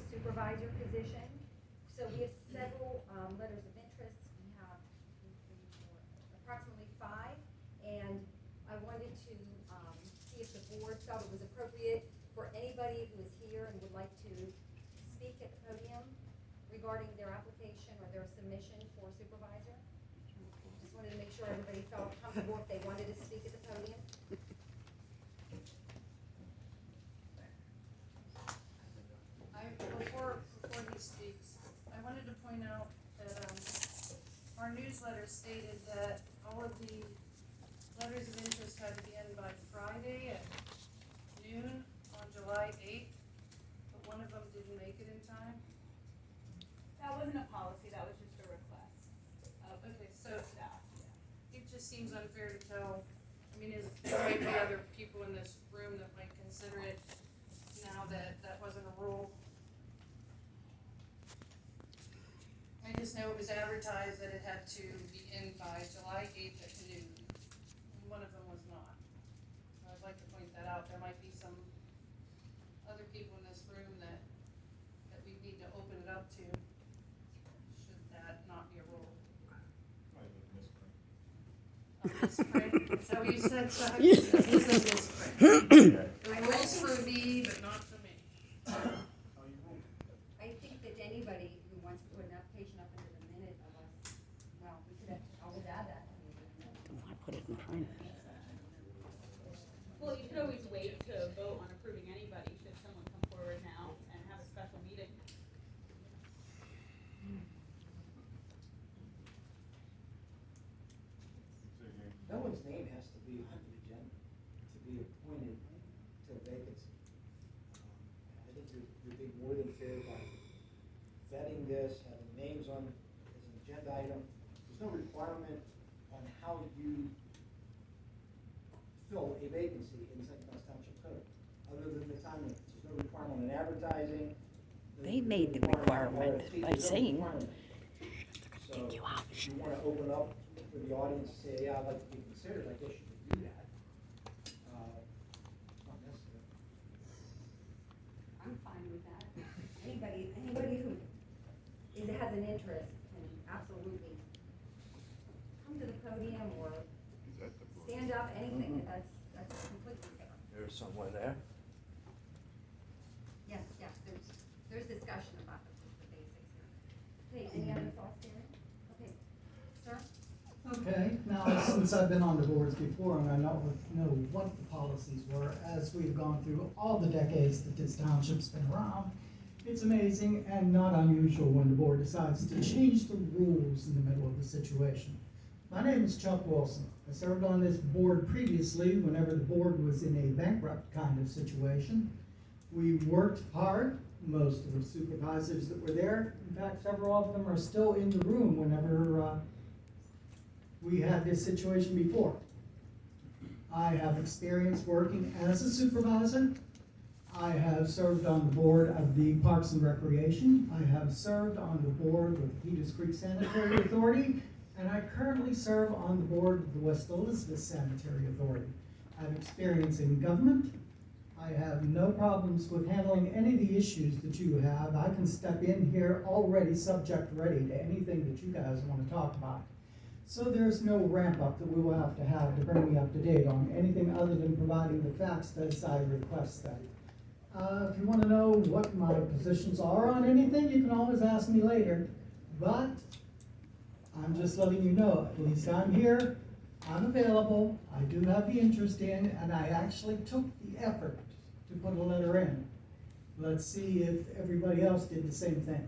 supervisor position. So we have several letters of interest. We have approximately 5, and I wanted to see if the board felt it was appropriate for anybody who is here and would like to speak at the podium regarding their application or their submission for supervisor. Just wanted to make sure everybody felt comfortable if they wanted to speak at the podium. Before he speaks, I wanted to point out that our newsletter stated that all of the letters of interest had to be in by Friday at noon on July 8th, but one of them didn't make it in time. That wasn't a policy, that was just a request of Okay, so staff. Yeah. it just seems unfair to tell, I mean, there might be other people in this room that might consider it now that that wasn't a rule. I just know it was advertised that it had to be in by July 8th at noon, and one of them was not. So I'd like to point that out. There might be some other people in this room that we need to open it up to, should that not be a rule. Misprint. Is that what you said, Chuck? It is a misprint. The rules for me, but not for me. I think that anybody who wants to put an application up into the minute of us, well, we could always add that. I put it in print. Well, you could always wait to vote on approving anybody, should someone come forward now and have a special meeting. No one's name has to be on the agenda to be appointed to a vacancy. I think you're being more than fair by vetting this, having names on as an agenda item. There's no requirement on how you fill a vacancy in St. Clair Township Code, other than the time limits. There's no requirement on advertising. They made the requirement by saying. So if you want to open up for the audience to say, yeah, I'd like to be considered, I guess you could do that. It's not necessary. I'm fine with that. Anybody who has an interest can absolutely come to the podium or stand up, anything. That's completely fair. There's someone there. Yes, there's discussion about the basics here. Okay, any other thoughts there? Okay, sir? Okay, now since I've been on the boards before and I know what the policies were as we've gone through all the decades that this township's been around, it's amazing and not unusual when the board decides to change the rules in the middle of the situation. My name is Chuck Wilson. I served on this board previously whenever the board was in a bankrupt kind of situation. We worked hard. Most of the supervisors that were there, in fact, several of them are still in the room whenever we had this situation before. I have experience working as a supervisor. I have served on the board of the Parks and Recreation. I have served on the board with the Peters Creek Sanitary Authority, and I currently serve on the board of the West Elizabeth Sanitary Authority. I have experience in government. I have no problems with handling any of the issues that you have. I can step in here already subject ready to anything that you guys want to talk about. So there's no ramp up that we will have to bring me up to date on anything other than providing the facts as I request them. If you want to know what my positions are on anything, you can always ask me later. But I'm just letting you know, at least I'm here, I'm available, I do have the interest in, and I actually took the effort to put a letter in. Let's see if everybody else did the same thing.